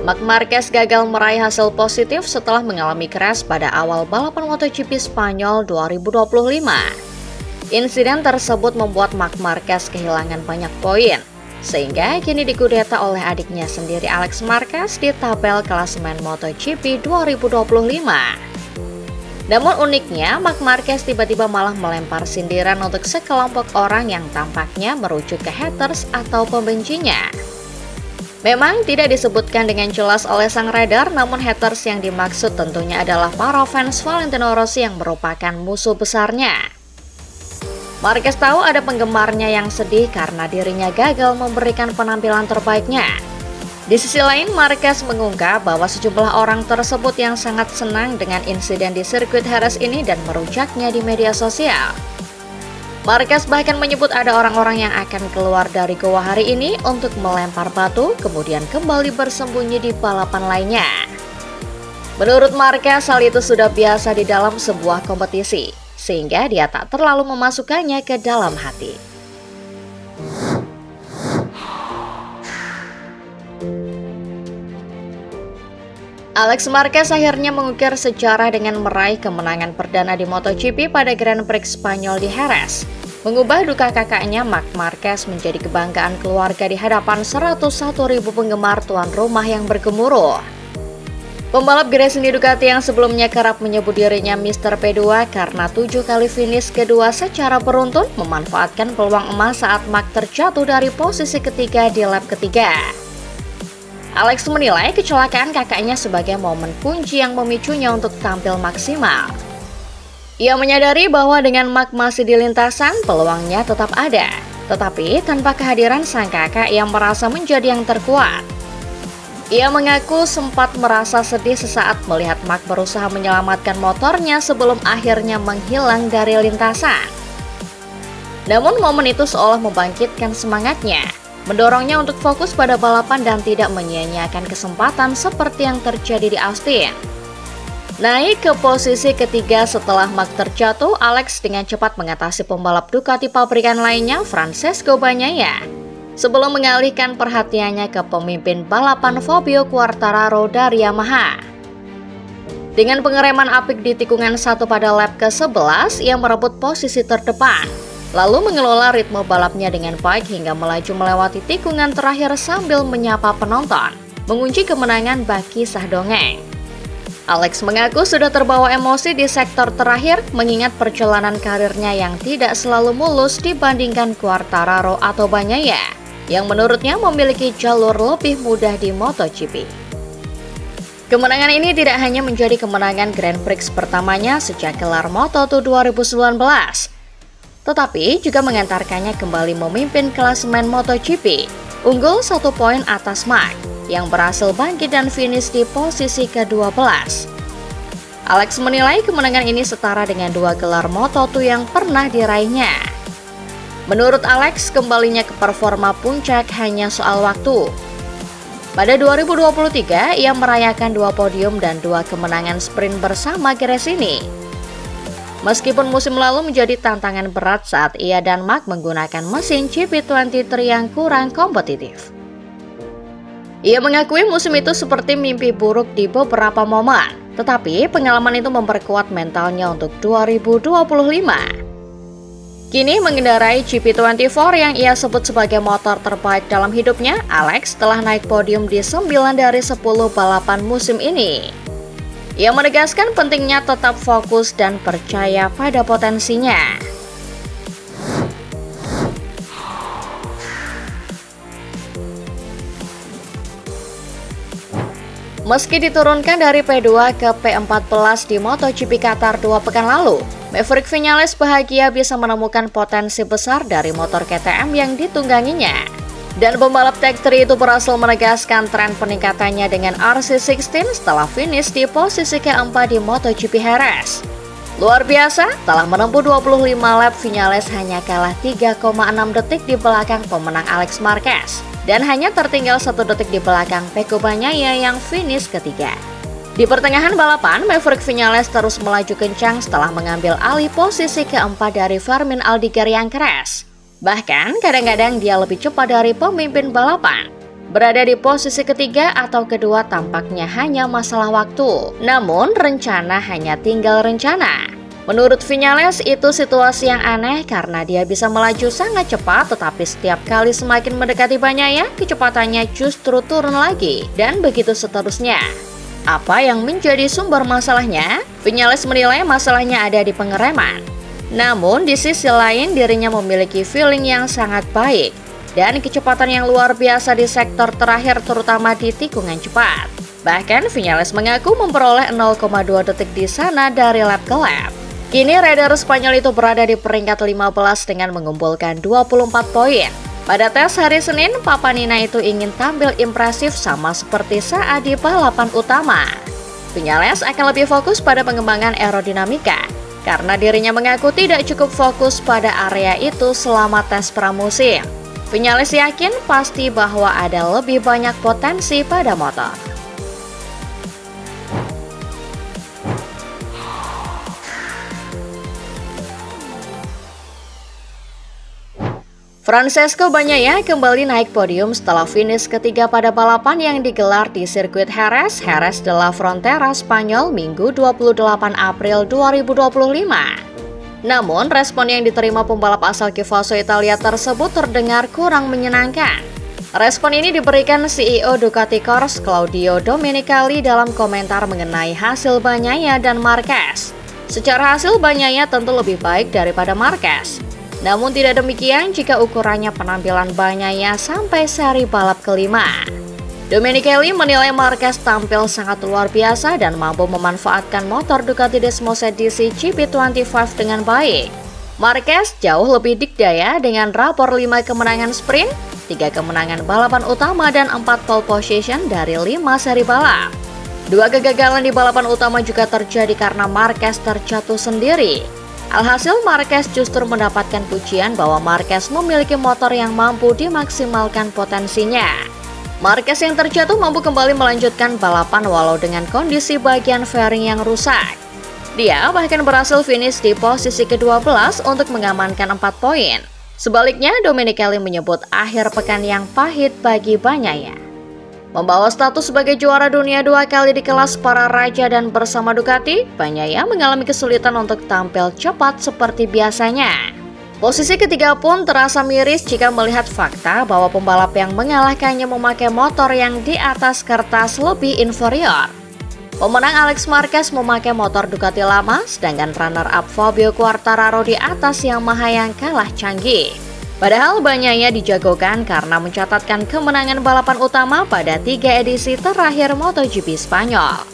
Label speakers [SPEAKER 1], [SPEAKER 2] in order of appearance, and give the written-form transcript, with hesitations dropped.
[SPEAKER 1] Marc Marquez gagal meraih hasil positif setelah mengalami crash pada awal balapan MotoGP Spanyol 2025. Insiden tersebut membuat Marc Marquez kehilangan banyak poin, sehingga kini dikudeta oleh adiknya sendiri Alex Marquez di tabel klasemen MotoGP 2025. Namun uniknya, Marc Marquez tiba-tiba malah melempar sindiran untuk sekelompok orang yang tampaknya merujuk ke haters atau pembencinya. Memang tidak disebutkan dengan jelas oleh sang rider, namun haters yang dimaksud tentunya adalah para fans Valentino Rossi yang merupakan musuh besarnya. Marquez tahu ada penggemarnya yang sedih karena dirinya gagal memberikan penampilan terbaiknya. Di sisi lain, Marquez mengungkap bahwa sejumlah orang tersebut yang sangat senang dengan insiden di sirkuit Jerez ini dan merujaknya di media sosial. Marquez bahkan menyebut ada orang-orang yang akan keluar dari goa hari ini untuk melempar batu, kemudian kembali bersembunyi di balapan lainnya. Menurut Marquez, hal itu sudah biasa di dalam sebuah kompetisi, sehingga dia tak terlalu memasukkannya ke dalam hati. Alex Marquez akhirnya mengukir sejarah dengan meraih kemenangan perdana di MotoGP pada Grand Prix Spanyol di Jerez. Mengubah duka kakaknya, Marc Marquez menjadi kebanggaan keluarga di hadapan 101.000 penggemar tuan rumah yang bergemuruh. Pembalap Gresini Ducati yang sebelumnya kerap menyebut dirinya Mr. P2 karena 7 kali finish kedua secara beruntun memanfaatkan peluang emas saat Marc terjatuh dari posisi ketiga di lap ketiga. Alex menilai kecelakaan kakaknya sebagai momen kunci yang memicunya untuk tampil maksimal. Ia menyadari bahwa dengan Marc masih di lintasan, peluangnya tetap ada. Tetapi tanpa kehadiran sang kakak, ia merasa menjadi yang terkuat. Ia mengaku sempat merasa sedih sesaat melihat Marc berusaha menyelamatkan motornya sebelum akhirnya menghilang dari lintasan. Namun momen itu seolah membangkitkan semangatnya, mendorongnya untuk fokus pada balapan dan tidak menyia-nyiakan kesempatan seperti yang terjadi di Austin. Naik ke posisi ketiga setelah Marc terjatuh, Alex dengan cepat mengatasi pembalap Ducati pabrikan lainnya, Francesco Bagnaia, sebelum mengalihkan perhatiannya ke pemimpin balapan Fabio Quartararo dari Yamaha. Dengan pengereman apik di tikungan 1 pada lap ke-11, ia merebut posisi terdepan, lalu mengelola ritme balapnya dengan baik hingga melaju melewati tikungan terakhir sambil menyapa penonton, mengunci kemenangan bagi sah dongeng. Alex mengaku sudah terbawa emosi di sektor terakhir mengingat perjalanan karirnya yang tidak selalu mulus dibandingkan Quartararo atau Bagnaia, yang menurutnya memiliki jalur lebih mudah di MotoGP. Kemenangan ini tidak hanya menjadi kemenangan Grand Prix pertamanya sejak gelar Moto2 2019, tetapi juga mengantarkannya kembali memimpin klasemen MotoGP, unggul 1 poin atas Marc, yang berhasil bangkit dan finish di posisi ke-12. Alex menilai kemenangan ini setara dengan 2 gelar Moto2 yang pernah diraihnya. Menurut Alex, kembalinya ke performa puncak hanya soal waktu. Pada 2023, ia merayakan 2 podium dan 2 kemenangan sprint bersama Gresini. Meskipun musim lalu menjadi tantangan berat saat ia dan Marc menggunakan mesin GP23 yang kurang kompetitif. Ia mengakui musim itu seperti mimpi buruk di beberapa momen, tetapi pengalaman itu memperkuat mentalnya untuk 2025. Kini mengendarai GP24 yang ia sebut sebagai motor terbaik dalam hidupnya, Alex telah naik podium di 9 dari 10 balapan musim ini. Ia menegaskan pentingnya tetap fokus dan percaya pada potensinya. Meski diturunkan dari P2 ke P14 di MotoGP Qatar 2 pekan lalu, Maverick Viñales bahagia bisa menemukan potensi besar dari motor KTM yang ditungganginya. Dan pembalap Tech 3 itu berhasil menegaskan tren peningkatannya dengan RC16 setelah finish di posisi keempat di MotoGP Jerez. Luar biasa, telah menempuh 25 lap, Viñales hanya kalah 3,6 detik di belakang pemenang Alex Marquez, dan hanya tertinggal 1 detik di belakang Pecco Bagnaia yang finish ketiga. Di pertengahan balapan, Maverick Viñales terus melaju kencang setelah mengambil alih posisi keempat dari Fermin Aldiger yang crash. Bahkan kadang-kadang dia lebih cepat dari pemimpin balapan. Berada di posisi ketiga atau kedua tampaknya hanya masalah waktu. Namun rencana hanya tinggal rencana. Menurut Viñales itu situasi yang aneh karena dia bisa melaju sangat cepat, tetapi setiap kali semakin mendekati Bagnaia, kecepatannya justru turun lagi, dan begitu seterusnya. Apa yang menjadi sumber masalahnya? Viñales menilai masalahnya ada di pengereman. Namun di sisi lain dirinya memiliki feeling yang sangat baik dan kecepatan yang luar biasa di sektor terakhir terutama di tikungan cepat. Bahkan Viñales mengaku memperoleh 0,2 detik di sana dari lap ke lap. Kini rider Spanyol itu berada di peringkat 15 dengan mengumpulkan 24 poin. Pada tes hari Senin, Papanina itu ingin tampil impresif sama seperti saat di balapan utama. Viñales akan lebih fokus pada pengembangan aerodinamika karena dirinya mengaku tidak cukup fokus pada area itu selama tes pramusim. Viñales yakin pasti bahwa ada lebih banyak potensi pada motor. Francesco Bagnaia kembali naik podium setelah finish ketiga pada balapan yang digelar di sirkuit Jerez de la Frontera, Spanyol, Minggu 28 April 2025. Namun, respon yang diterima pembalap asal Chivasso Italia tersebut terdengar kurang menyenangkan. Respon ini diberikan CEO Ducati Corse Claudio Domenicali dalam komentar mengenai hasil Bagnaia dan Marquez. Secara hasil Bagnaia tentu lebih baik daripada Marquez. Namun tidak demikian jika ukurannya penampilan Bagnaia sampai seri balap kelima. Domenicali menilai Marquez tampil sangat luar biasa dan mampu memanfaatkan motor Ducati Desmos edisi GP25 dengan baik. Marquez jauh lebih dikdaya dengan rapor 5 kemenangan sprint, 3 kemenangan balapan utama dan 4 pole position dari 5 seri balap. 2 kegagalan di balapan utama juga terjadi karena Marquez terjatuh sendiri. Alhasil Marquez justru mendapatkan pujian bahwa Marquez memiliki motor yang mampu dimaksimalkan potensinya. Marquez yang terjatuh mampu kembali melanjutkan balapan walau dengan kondisi bagian fairing yang rusak. Dia bahkan berhasil finish di posisi ke-12 untuk mengamankan 4 poin. Sebaliknya, Domenicali menyebut akhir pekan yang pahit bagi Bagnaia. Membawa status sebagai juara dunia 2 kali di kelas para raja dan bersama Ducati, Bagnaia mengalami kesulitan untuk tampil cepat seperti biasanya. Posisi ketiga pun terasa miris jika melihat fakta bahwa pembalap yang mengalahkannya memakai motor yang di atas kertas lebih inferior. Pemenang Alex Marquez memakai motor Ducati lama, sedangkan runner-up Fabio Quartararo di atas Yamaha yang kalah canggih. Padahal Bagnaia dijagokan karena mencatatkan kemenangan balapan utama pada 3 edisi terakhir MotoGP Spanyol.